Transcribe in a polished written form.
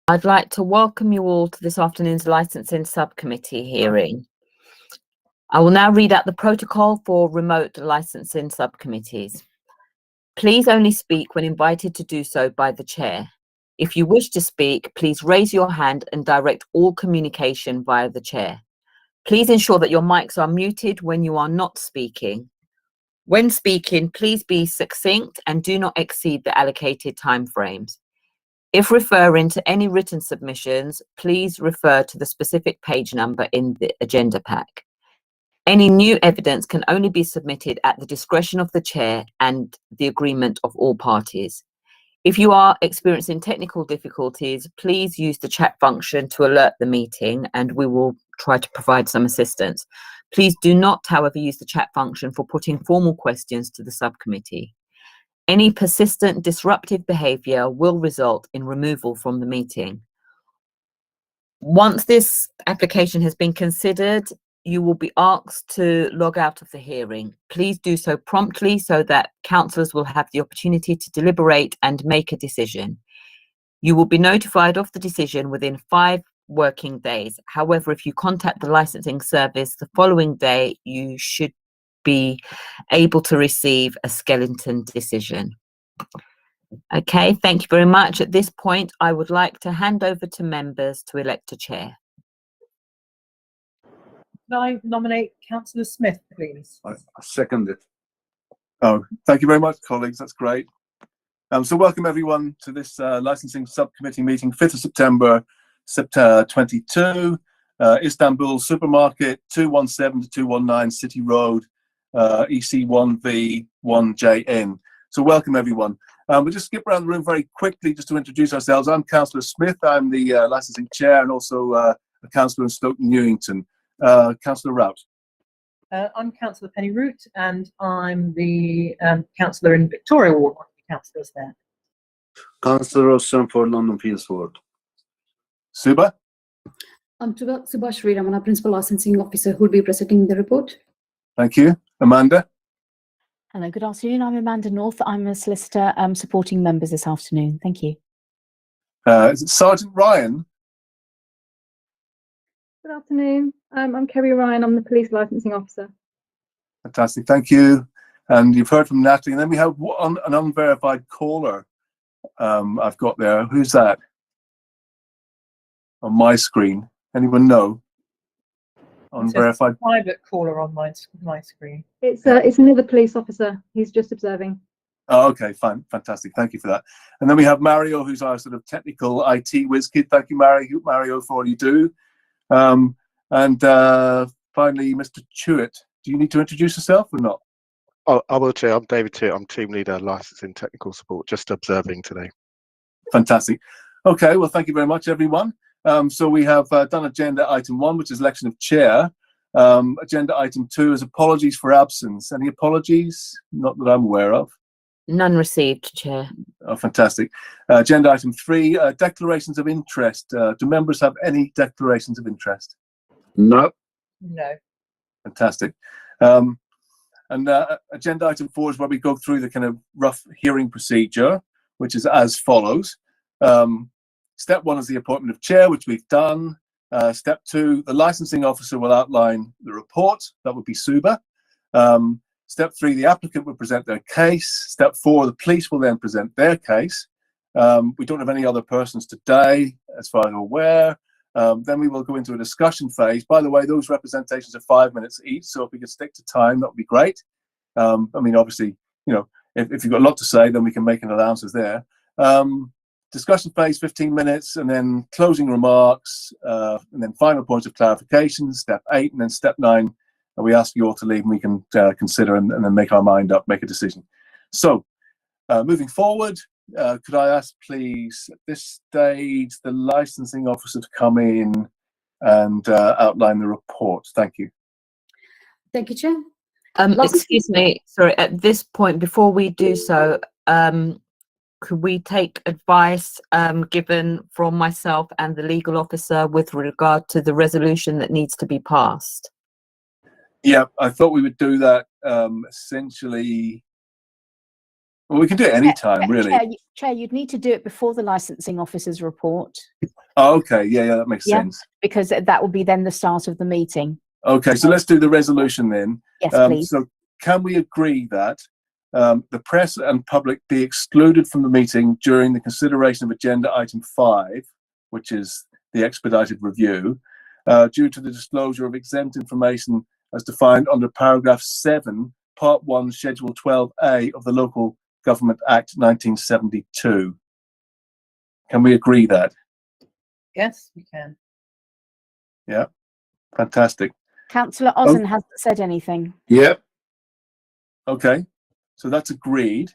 I'd like to welcome you all to this afternoon's licensing subcommittee hearing. I will now read out the protocol for remote licensing subcommittees. Please only speak when invited to do so by the chair. If you wish to speak, please raise your hand and direct all communication via the chair. Please ensure that your mics are muted when you are not speaking. When speaking, please be succinct and do not exceed the allocated timeframes. If referring to any written submissions, please refer to the specific page number in the agenda pack. Any new evidence can only be submitted at the discretion of the chair and the agreement of all parties. If you are experiencing technical difficulties, please use the chat function to alert the meeting and we will try to provide some assistance. Please do not, however, use the chat function for putting formal questions to the subcommittee. Any persistent disruptive behaviour will result in removal from the meeting. Once this application has been considered, you will be asked to log out of the hearing. Please do so promptly so that councillors will have the opportunity to deliberate and make a decision. You will be notified of the decision within 5 working days. However, if you contact the licensing service the following day, you should be able to receive a skeleton decision. Okay, thank you very much. At this point, I would like to hand over to members to elect a chair. Can I nominate Councillor Smith, please? I second it. Oh, thank you very much, colleagues. That's great. So welcome everyone to this licensing subcommittee meeting, 5th of September 22, Istanbul Supermarket, 217 to 219 City Road, EC1V1JN. So welcome everyone. We'll just skip around the room very quickly just to introduce ourselves. I'm Councillor Smith. I'm the licensing chair and also a councillor in Stoke Newington. Councillor Rout. I'm Councillor Penny Root and I'm the councillor in Victoria Ward, one of the councillors there. Councillor Rosson for London Fields Ward. Suba. I'm Subhash Ramana, Principal Licensing Officer, who will be presenting the report. Thank you. Amanda. Hello, good afternoon. I'm Amanda North. I'm a solicitor supporting members this afternoon. Thank you. Is it Sergeant Ryan? Good afternoon. I'm Kerry Ryan. I'm the Police Licensing Officer. Fantastic. Thank you. And you've heard from Natalie. And then we have an unverified caller I've got there. Who's that? On my screen. Anyone know? Unverified. Private caller on my screen. It's another police officer. He's just observing. Oh, okay, fine, fantastic. Thank you for that. And then we have Mario, who's our sort of technical IT whiz kid. Thank you, Mario, for all you do. And finally, Mr. Chewett. Do you need to introduce yourself or not? Oh, I will too. I'm David Chewett. I'm team leader, licensing technical support, just observing today. Fantastic. Okay, well, thank you very much, everyone. So we have done agenda item 1, which is election of chair. Agenda item 2 is apologies for absence. Any apologies? Not that I'm aware of. None received, Chair. Oh, fantastic. Agenda item 3, declarations of interest. Do members have any declarations of interest? No. No. Fantastic. And agenda item 4 is where we go through the kind of rough hearing procedure, which is as follows. Step 1 is the appointment of chair, which we've done. Step 2, the licensing officer will outline the report. That would be Suba. Step 3, the applicant will present their case. Step 4, the police will then present their case. We don't have any other persons today, as far as I'm aware. Then we will go into a discussion phase. By the way, those representations are 5 minutes each, so if we could stick to time, that would be great. I mean, obviously, you know, if you've got a lot to say, then we can make an allowances there. Discussion phase, 15 minutes, and then closing remarks, and then final points of clarification, step 8, and then step 9. We ask you all to leave and we can consider and then make our mind up, make a decision. So, moving forward, could I ask, please, at this stage, the licensing officer to come in and outline the report? Thank you. Thank you, Chair. Excuse me, sorry, at this point, before we do so, could we take advice given from myself and the legal officer with regard to the resolution that needs to be passed? Yeah, I thought we would do that essentially. Well, we can do it any time, Chair, really. Chair, you'd need to do it before the licensing officer's report, Oh, okay, yeah, that makes Yeah. sense. because that will be then the start of the meeting. Okay, so let's do the resolution then. Yes, please. So can we agree that the press and public be excluded from the meeting during the consideration of agenda item 5, which is the expedited review, due to the disclosure of exempt information as defined under paragraph 7, part 1, schedule 12A of the Local Government Act 1972. Can we agree that? Yes, you can. Fantastic. Councillor Ozen hasn't said anything. Yep. Okay, so that's agreed.